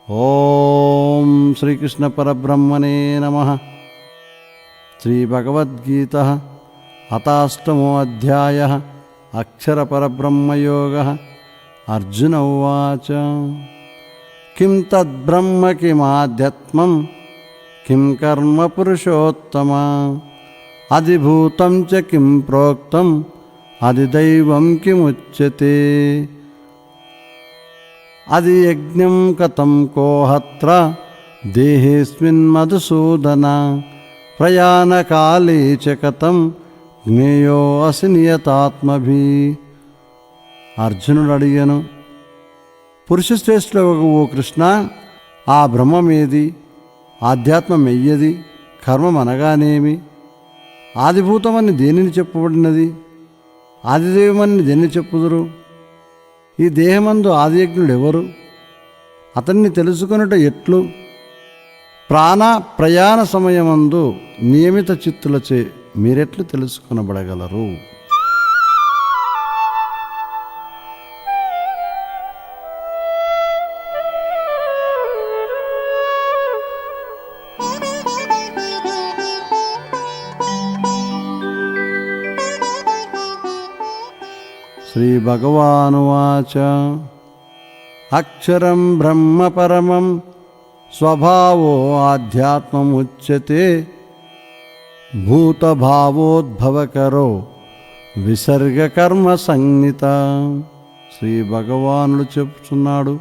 ఓం శ్రీకృష్ణ పరబ్రహ్మణే నమః. శ్రీభగవద్గీత అథాష్టమో అధ్యాయః. అక్షరపరబ్రహ్మయోగः. అర్జున ఉవాచ కిం తద్బ్రహ్మ కిమాధ్యాత్మం కిం కర్మ పురుషోత్తమ అధిభూతం చ కిం ప్రోక్తం అధిదైవం కిముచ్యతే అది యజ్ఞం కథం కోహత్ర దేహేస్మిన్ మధుసూదన ప్రయాణకాలే చ కథం జ్ఞేయో అసి నియతాత్మభి. అర్జునుడు అడిగాను, పురుషశ్రేష్ఠులకు ఓ కృష్ణ, ఆ బ్రహ్మమేది? ఆధ్యాత్మం ఎయ్యది? కర్మం అనగానేమి? ఆదిభూతమని దేనిని చెప్పబడినది? ఆదిదేవమని దేన్ని చెప్పుదురు? ఈ దేహమందు ఆదియజ్ఞుడెవరు? అతన్ని తెలుసుకొనుట ఎట్లు? ప్రాణ ప్రయాణ సమయమందు నియమిత చిత్తులచే మీరెట్లు తెలుసుకొనబడగలరు? శ్రీభగవానువాచ అక్షరం బ్రహ్మ పరమం స్వభావో ఆధ్యాత్మముచ్యతే భూతభావోద్భవకరో విసర్గకర్మ సంజ్ఞిత. శ్రీ భగవానుడు చెప్తున్నాడు,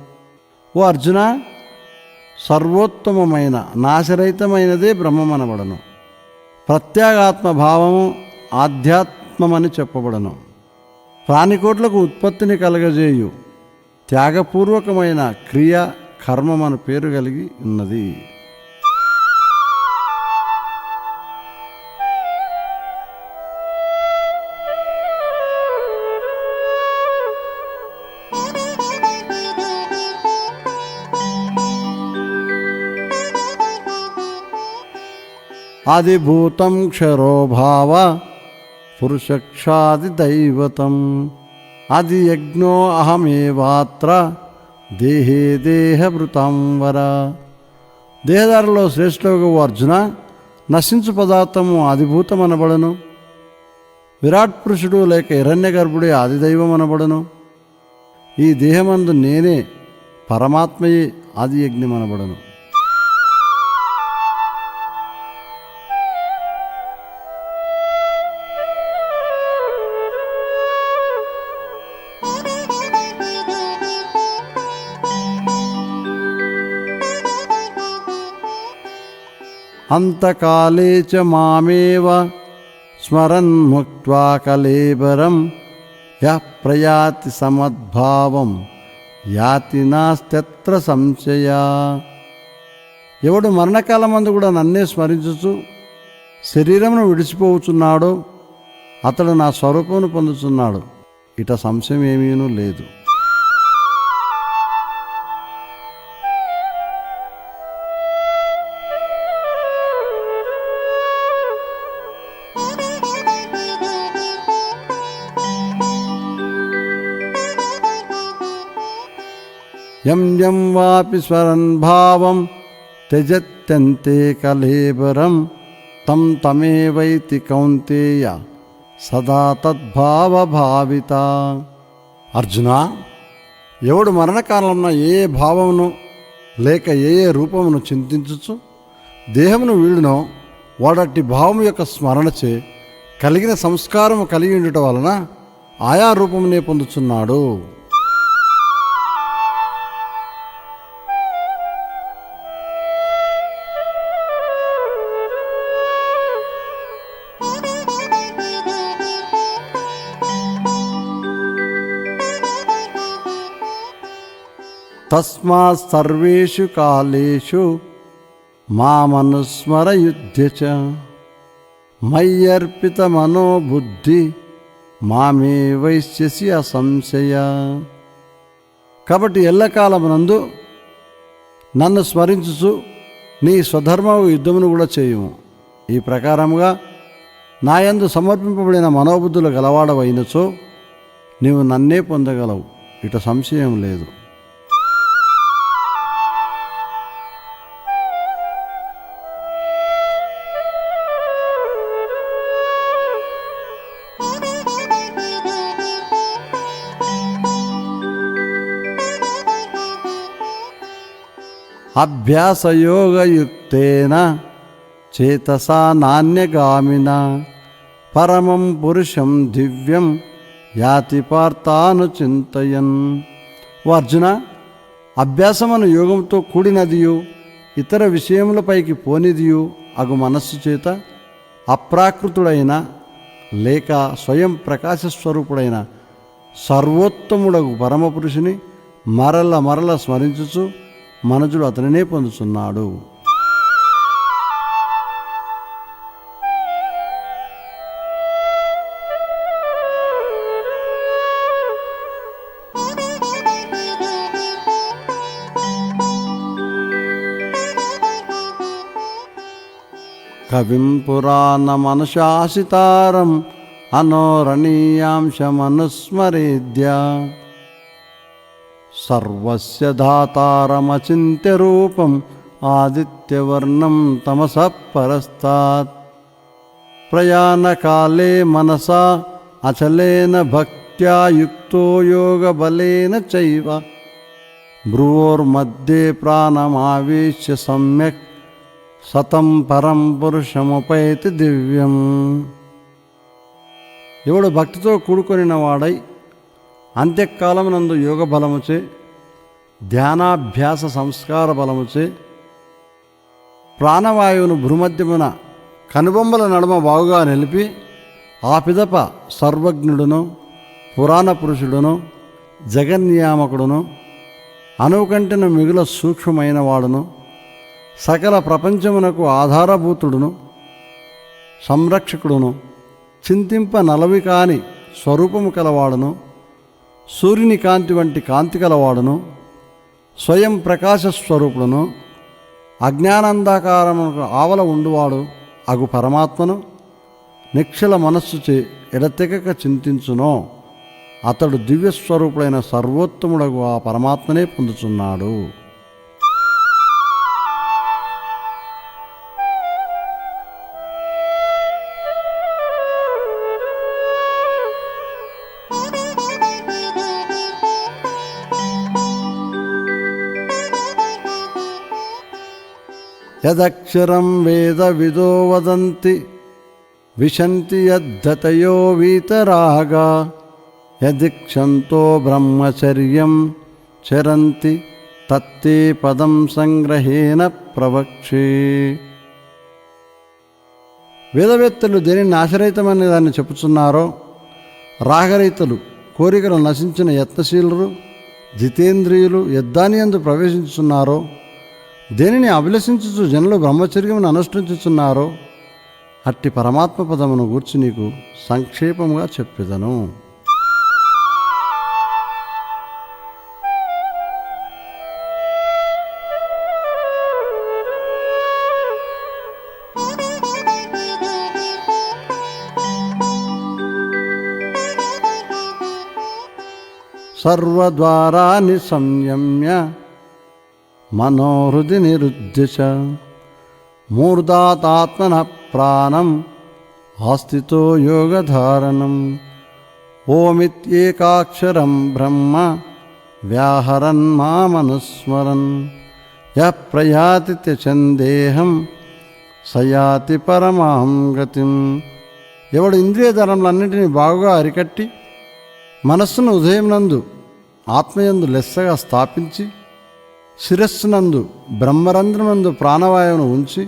ఓ అర్జున, సర్వోత్తమమైన నాశరహితమైనదే బ్రహ్మమనబడను. ప్రత్యేగాత్మ భావము ఆధ్యాత్మమని చెప్పబడను. ప్రాణికోట్లకు ఉత్పత్తిని కలగజేయు త్యాగపూర్వకమైన క్రియ కర్మమను పేరు కలిగి ఉన్నది. ఆదిభూతం క్షరోభావ పురుషక్షాది దైవతం అది యజ్ఞో అహమేవాత్ర దేహే దేహభృతం వర. దేహదారులో శ్రేష్ఠుడు అర్జున, నశించు పదార్థము ఆదిభూతం అనబడను. విరాట్ పురుషుడు లేక హిరణ్య గర్భుడే ఆదిదైవం అనబడను. ఈ దేహమందు నేనే పరమాత్మయే ఆది యజ్ఞం అనబడను. అంతకాలే చ మామేవ స్మరన్ ముక్త్వా కళేబరం యః ప్రయాతి సమద్భావం యాతి నాస్త్యత్ర సంశయ. ఎవడు మరణకాలమందు కూడా నన్నే స్మరించుచు శరీరమును విడిచిపోవచ్చున్నాడో అతడు నా స్వరూపమును పొందుతున్నాడు, ఇట సంశయం ఏమీనూ లేదు. యం యం వాపి స్మరన్ భావం త్యజత్యంతే కళేబరం తం తమేవైతి కౌంతేయ సదా తద్భావభావిత. అర్జున, ఎవడు మరణకాలంలో ఏ భావమును లేక ఏ రూపమును చింతించుచు దేహమును వీడునో వాడట్టి భావము యొక్క స్మరణచే కలిగిన సంస్కారము కలిగి ఉండటం వలన ఆయా రూపమునే పొందుచున్నాడు. తస్మాత్ సర్వేషు కాలేషు మామనుస్మరయుధ్య చ మయ్యర్పిత మనోబుద్ధి మామే వైశ్యసి అసంశయ. కాబట్టి ఎల్లకాలమునందు నన్ను స్మరించుచు నీ స్వధర్మ యుద్ధమును కూడా చేయుము. ఈ ప్రకారముగా నాయందు సమర్పింపబడిన మనోబుద్ధులు గలవాడవైనచో నీవు నన్నే పొందగలవు, ఇట సంశయం లేదు. అభ్యాసయోగయుక్తేన చేతసా నాన్యగామిన పరమం పురుషం దివ్యం యాతి పార్థానుచింతయన్. ఓ అర్జున, అభ్యాసమను యోగంతో కూడినదియు ఇతర విషయములపైకి పోనిదియు అగు మనస్సు చేత అప్రాకృతుడైన లేక స్వయం ప్రకాశస్వరూపుడైన సర్వోత్తముడగు పరమపురుషుని మరల మరల స్మరించుచు మనుజుడు అతనినే పొందుతున్నాడు. కవిం పురాణమనుశాసితారం అనోరణీయాంశమనుస్మరేద్య సర్వస్య ధాతారమచింత్య రూపం ఆదిత్యవర్ణం తమసః పరస్తాత్. ప్రయాణకాలే మనసా అచలేన భక్త్యా యుక్తో యోగబలేన చైవ భ్రువోర్మధ్యే ప్రాణమావేశ్య సమ్యక్ సతం పరం పురుషముపైతి దివ్యం. ఎవడు భక్తితో కూడుకొనిన వాడై అంత్యకాలమునందు యోగ బలముచే ధ్యానాభ్యాస సంస్కార బలముచే ప్రాణవాయువును భ్రుమధ్యమున కనుబొమ్మల నడుమ బాగుగా నిలిపి ఆ పిదప సర్వజ్ఞుడును పురాణ పురుషుడును జగన్నియామకుడును అనుకంటెను మిగుల సూక్ష్మమైన వాడును సకల ప్రపంచమునకు ఆధారభూతుడును సంరక్షకుడును చింతింప నలవి కాని స్వరూపము కలవాడును సూర్యుని కాంతి వంటి కాంతి కలవాడును స్వయం ప్రకాశస్వరూపుడును అజ్ఞానందాకారమునకు ఆవల ఉండువాడు అగు పరమాత్మను నిక్షల మనస్సుచే ఎడతెగక చింతించునో అతడు దివ్యస్వరూపుడైన సర్వోత్తముడగు ఆ పరమాత్మనే పొందుచున్నాడు. యదక్షరం వేద విదో వదంతి విశంతి యద్ధతయో వీతరాగా యదిక్షంతో బ్రహ్మచర్యం చరంతి తత్తే పదం సంగ్రహేణ ప్రవక్షే. వేదవేత్తలు దేనిని నాశరహితమనే దాన్ని చెప్పుచున్నారో, రాగరహితలు కోరికలు నశించిన యత్నశీలురు జితేంద్రియులు యద్దానియందు ప్రవేశించుచున్నారో, దేనిని అభిలషించుచు జనులు బ్రహ్మచర్యమును అనుష్ఠించుచున్నారో అట్టి పరమాత్మ పదమును గూర్చి నీకు సంక్షేపముగా చెప్పెదను. సర్వద్వారాని సంయమ్య మనోహృది నిరుద్య చ మూర్ధాతాత్మన ప్రాణం ఆస్థితో యోగధారణం ఓమిత్యేకాక్షరం బ్రహ్మ వ్యాహరన్ మామనుస్మరన్ యః ప్రయాతి త్యజందేహం సయాతి పరమాం గతిం. ఎవడు ఇంద్రియధరములన్నింటినీ బాగుగా అరికట్టి మనస్సును ఉదయమునందు ఆత్మయందు లెస్సగా స్థాపించి శిరస్సునందు బ్రహ్మరంధ్రమందు ప్రాణవాయువును ఉంచి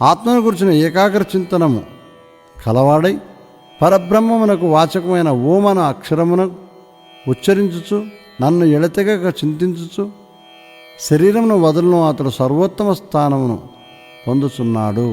ఆత్మను గురించిన ఏకాగ్ర చింతనము కలవాడై పరబ్రహ్మమునకు వాచకమైన ఓమన అక్షరమునకు ఉచ్చరించుచు నన్ను ఎడతెగక చింతించుచు శరీరమును వదులను అతడు సర్వోత్తమ స్థానమును పొందుచున్నాడు.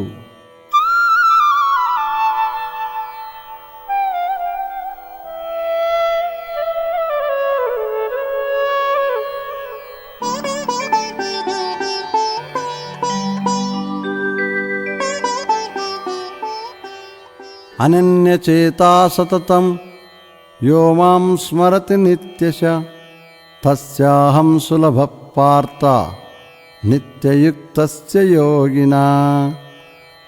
అనన్యచేతా సతతం యో మాం స్మరతి నిత్యశ తస్యాహం సులభ పార్థ నిత్యయుక్తస్య యోగినా.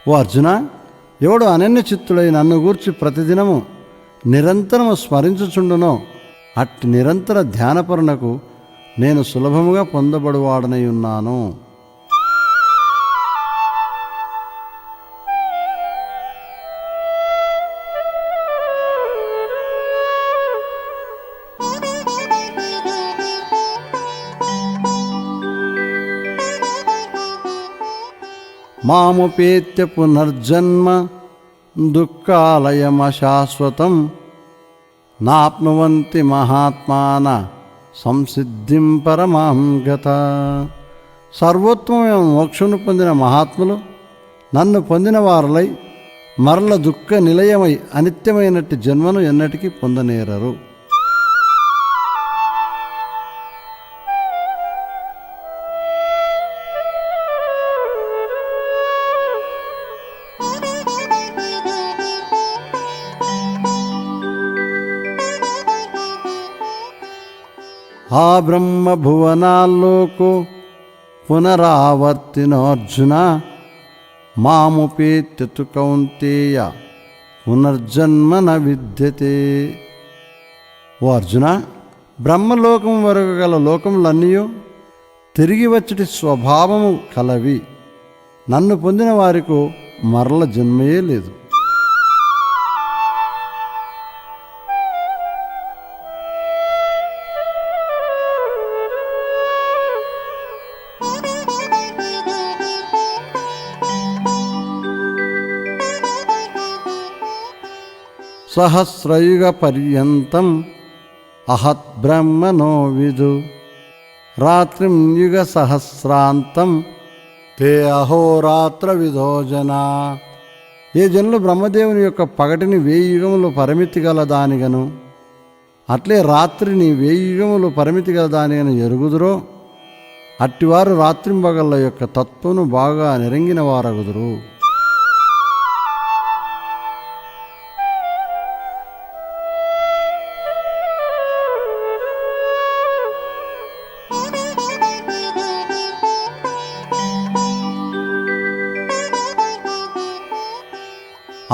ఓ అర్జున, ఎవడు అనన్యచిత్తుడై నన్ను గూర్చి ప్రతిదినము నిరంతరము స్మరించుచుండునో అట్టి నిరంతర ధ్యానపరునకు నేను సులభముగా పొందబడువాడనై ఉన్నాను. మాముపేత్య పునర్జన్మ దుఃఖాలయమశాశ్వతం నాప్నువంతి మహాత్మాన సంసిద్ధిం పరమాం గత. సర్వోత్తమైన మోక్షమును పొందిన మహాత్ములు నన్ను పొందిన వారులై మరల దుఃఖ నిలయమై అనిత్యమైనట్టి జన్మను ఎన్నటికీ పొందనేరరు. ఆ బ్రహ్మభువనాల్లోకు పునరావర్తినోర్జున మాముపేత్యతు కౌంతేయ పునర్జన్మ న విద్యతే. ఓ అర్జున, బ్రహ్మలోకం వరకు గల లోకములన్నీ తిరిగి వచ్చటి స్వభావము కలవి. నన్ను పొందిన వారికి మరల జన్మయే లేదు. సహస్రయుగ పర్యంతం అహత్ బ్రహ్మణో విదు రాత్రిం యుగ సహస్రాంతం తే అహోరాత్ర విదో జనా. ఏ జనులు బ్రహ్మదేవుని యొక్క పగటిని 1000 యుగములు పరిమితి గల దానిగను అట్లే రాత్రిని 1000 యుగములు పరిమితి గల దానిగను ఎరుగుదురో అట్టివారు రాత్రింబగళ్ళ యొక్క తత్వమును బాగా నెరంగిన వారగుదురు.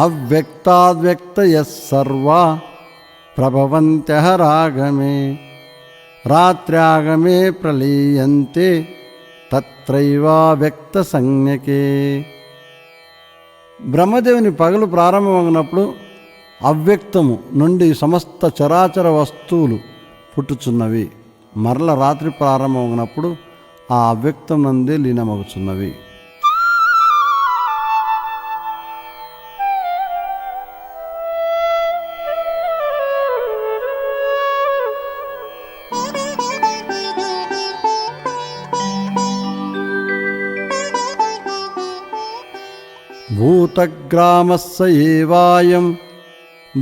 అవ్యక్తాద్వ్యక్తయః సర్వా ప్రభవంత్యః రాగమే రాత్ర్యాగమే ప్రలీయంతే తత్రైవావ్యక్త సంజ్ఞకే. బ్రహ్మదేవుని పగలు ప్రారంభమైనప్పుడు అవ్యక్తము నుండి సమస్త చరాచర వస్తువులు పుట్టుచున్నవి. మరల రాత్రి ప్రారంభమైనప్పుడు ఆ అవ్యక్తం నందే లీనమగుచున్నవి. భూతగ్రామస్య ఏవాయం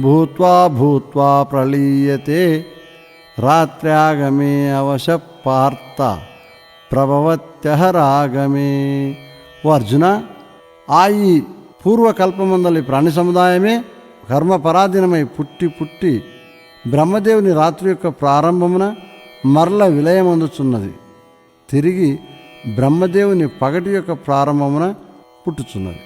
భూత్వా భూత్వా ప్రళీయతే రాత్ర్యాగమే అవశ పార్థ ప్రభవత్యః రాగమే. ఓ అర్జున, ఆ ఈ పూర్వకల్పమందలి ప్రాణి సముదాయమే కర్మపరాధీనమై పుట్టి పుట్టి బ్రహ్మదేవుని రాత్రి యొక్క ప్రారంభమున మరల విలయమందుచున్నది. తిరిగి బ్రహ్మదేవుని పగటి యొక్క ప్రారంభమున పుట్టుచున్నది.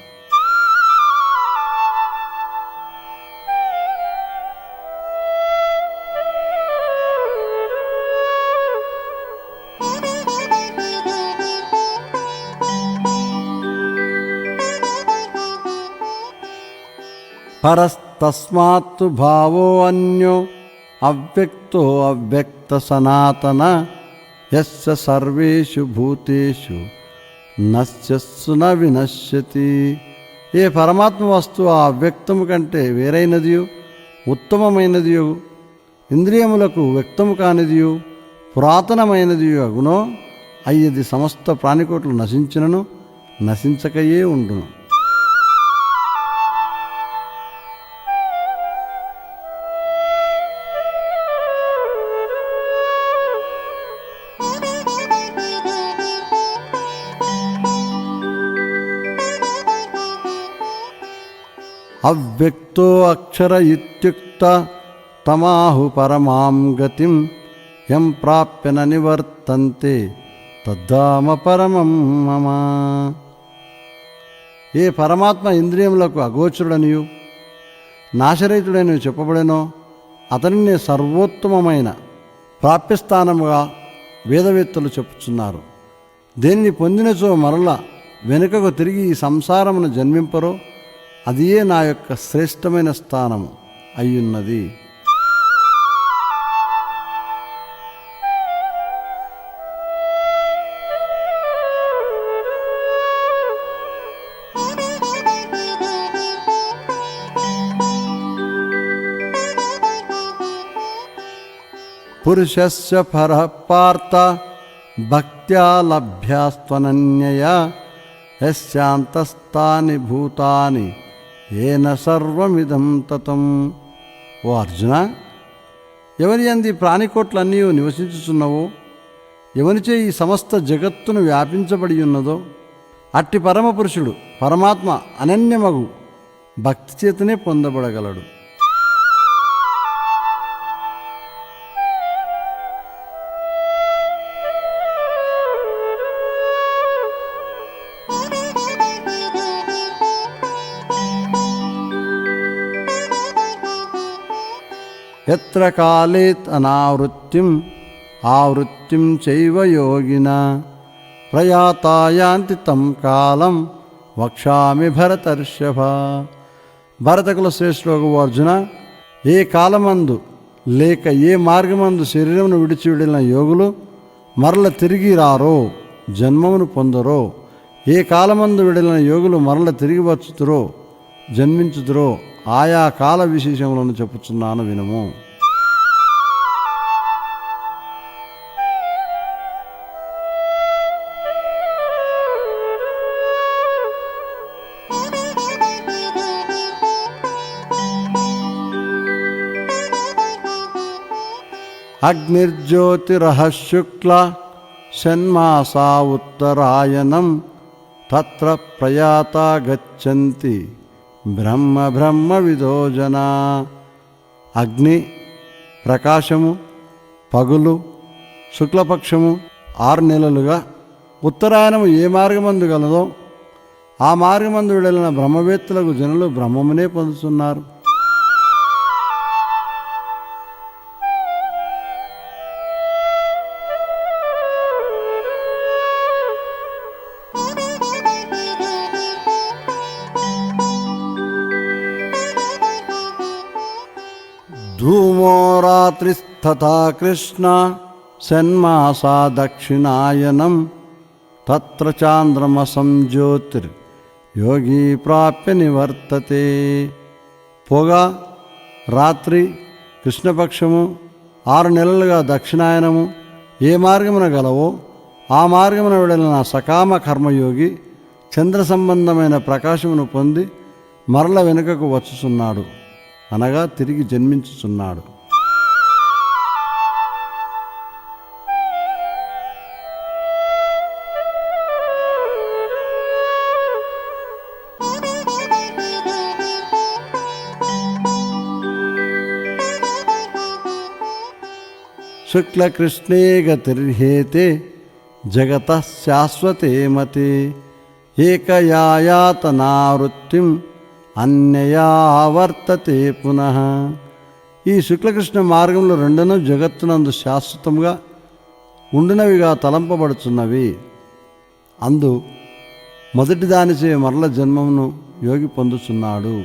పరస్తస్మాత్తు భావో అన్యో అవ్యక్తో అవ్యక్త సనాతన యస్య సర్వేషు భూతేషు నశ్యస్సు న వినశ్యతి. ఏ పరమాత్మ వస్తువు ఆ అవ్యక్తము కంటే వేరైనదియు ఉత్తమమైనదియు ఇంద్రియములకు వ్యక్తము కానిదియు పురాతనమైనదియు అగునో అయ్యది సమస్త ప్రాణికోట్లు నశించినను నశించకయే ఉండును. అవ్యక్తో అక్షర ఇత్యుక్త తమాహు పరమాం గతిం యం ప్రాప్య న నివర్తంతే తద్ధామ పరమం మమ. ఏ పరమాత్మ ఇంద్రియములకు అగోచరుడనియు నాశరహితుడని చెప్పబడెనో అతనినే సర్వోత్తమమైన ప్రాప్యస్థానముగా వేదవేత్తలు చెప్పుచున్నారు. దేనిని పొందినచో మరల వెనుకకు తిరిగి ఈ సంసారమును జన్మింపరో అదియే నా యొక్క శ్రేష్టమైన స్థానము అయ్యున్నది. పురుషస్య పరః పార్థ భక్త్యా లభ్యాస్త్వనన్యయా యస్యాంతస్తాని భూతాని ఏన సర్వమిదం తతం. ఓ అర్జున, ఎవరి యందు ప్రాణికోట్లన్నీ నివసించుచున్నవో, ఎవనిచే ఈ సమస్త జగత్తును వ్యాపించబడి ఉన్నదో అట్టి పరమపురుషుడు పరమాత్మ అనన్యమగు భక్తి చేతనే పొందబడగలడు. యత్ర కాలేత్ అనావృత్తిం ఆవృత్తిం చైవ యోగిన ప్రయాతాయాంతి తం కాలం వక్షామి భరతర్షభ. భరతకుల శ్రేష్ఠుడు అర్జున, ఏ కాలమందు లేక ఏ మార్గమందు శరీరమును విడిచి విడిన యోగులు మరల తిరిగి రారో, జన్మమును పొందరో, ఏ కాలమందు విడిన యోగులు మరల తిరిగి వచ్చుతురో, జన్మించుతురో, ఆయా కాల విశేషములను చెప్పుచున్నాను వినుము. అగ్నిర్జ్యోతిరః శుక్ల షణ్మాసా ఉత్తరాయణం తత్ర ప్రయాతా గచ్చంతి బ్రహ్మ బ్రహ్మవిదో జనా. అగ్ని ప్రకాశము పగులు, శుక్లపక్షము 6 నెలలుగా, ఉత్తరాయణము ఏ మార్గమందు గలదో ఆ మార్గమందు వెళ్ళిన బ్రహ్మవేత్తలకు జనులు బ్రహ్మమునే పొందుతున్నారు. ధూమో రాత్రిస్తథా కృష్ణ షణ్మాసా దక్షిణాయనం తత్ర చాంద్రమసం జ్యోతిర్ యోగి ప్రాప్య నివర్తతే. పొగ, రాత్రి, కృష్ణపక్షము, 6 నెలలుగా దక్షిణాయనము ఏ మార్గమున గలవో ఆ మార్గమున వెళ్ళిన సకామ కర్మయోగి చంద్ర సంబంధమైన ప్రకాశమును పొంది మరల వెనుకకు వచ్చుచున్నాడు, అనగా తిరిగి జన్మించుచున్నాడు. శుక్లకృష్ణే గతిర్హేతే జగతః శాశ్వతే మతే ఏకయాయాతనావృత్తిం అన్యయా వర్తతే పునః. ఈ శుక్లకృష్ణ మార్గంలో రెండును జగత్తునందు శాశ్వతంగా ఉండినవిగా తలంపబడుచున్నవి. అందు మొదటి దానిచే మరల జన్మమును యోగి పొందుచున్నాడు.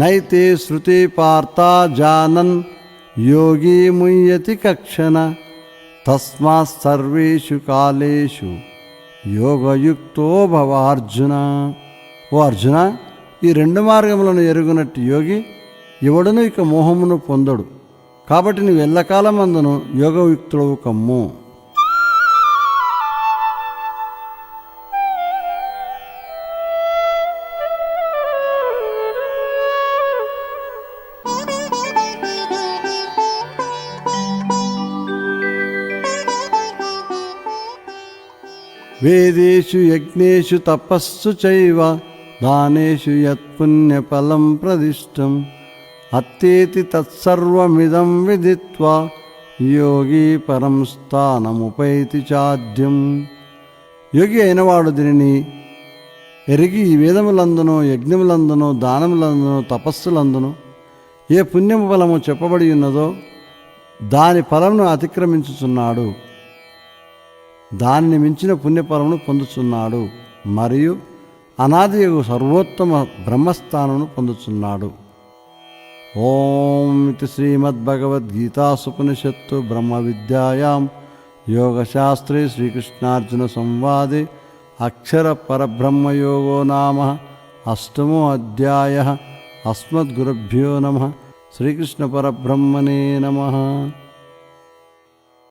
నైతే శృతి పార్థా జానన్ యోగి ముయ్యతి కక్షణ తస్మాత్ సర్వేషు కాలేషు యోగయుక్తో భవ అర్జున. ఓ అర్జున, ఈ 2 మార్గములను ఎరుగునట్టు యోగి ఎవడును ఇక మోహమును పొందడు. కాబట్టి నీవు ఎల్లకాలమందును యోగయుక్తుడవు కమ్ము. వేదేషు యజ్ఞేషు తపస్సు చైవ దానేషు యత్పుణ్యఫలం ప్రదిష్టం అత్తేతి తత్సర్వమిదం విదిత్వా యోగి పరం స్థానముపైతి చాద్యం. యోగి అయినవాడు దీనిని ఎరిగి ఈ వేదములందునో యజ్ఞములందునో దానములందునో తపస్సులందునో ఏ పుణ్యము ఫలము చెప్పబడి ఉన్నదో దాని ఫలమును అతిక్రమించుచున్నాడు, దానిని మించిన పుణ్యఫలమును పొందుచున్నాడు, మరియు అనాదియగు సర్వోత్తమ బ్రహ్మస్థానమును పొందుచున్నాడు. ఓం ఇది శ్రీమద్భగవద్గీతాసుపనిషత్తు బ్రహ్మవిద్యాయాం యోగశాస్త్రే శ్రీకృష్ణార్జున సంవాదే అక్షరపరబ్రహ్మయోగో నామ అష్టమో అధ్యాయ. అస్మద్గురుభ్యో నమః. శ్రీకృష్ణ పరబ్రహ్మణే నమః.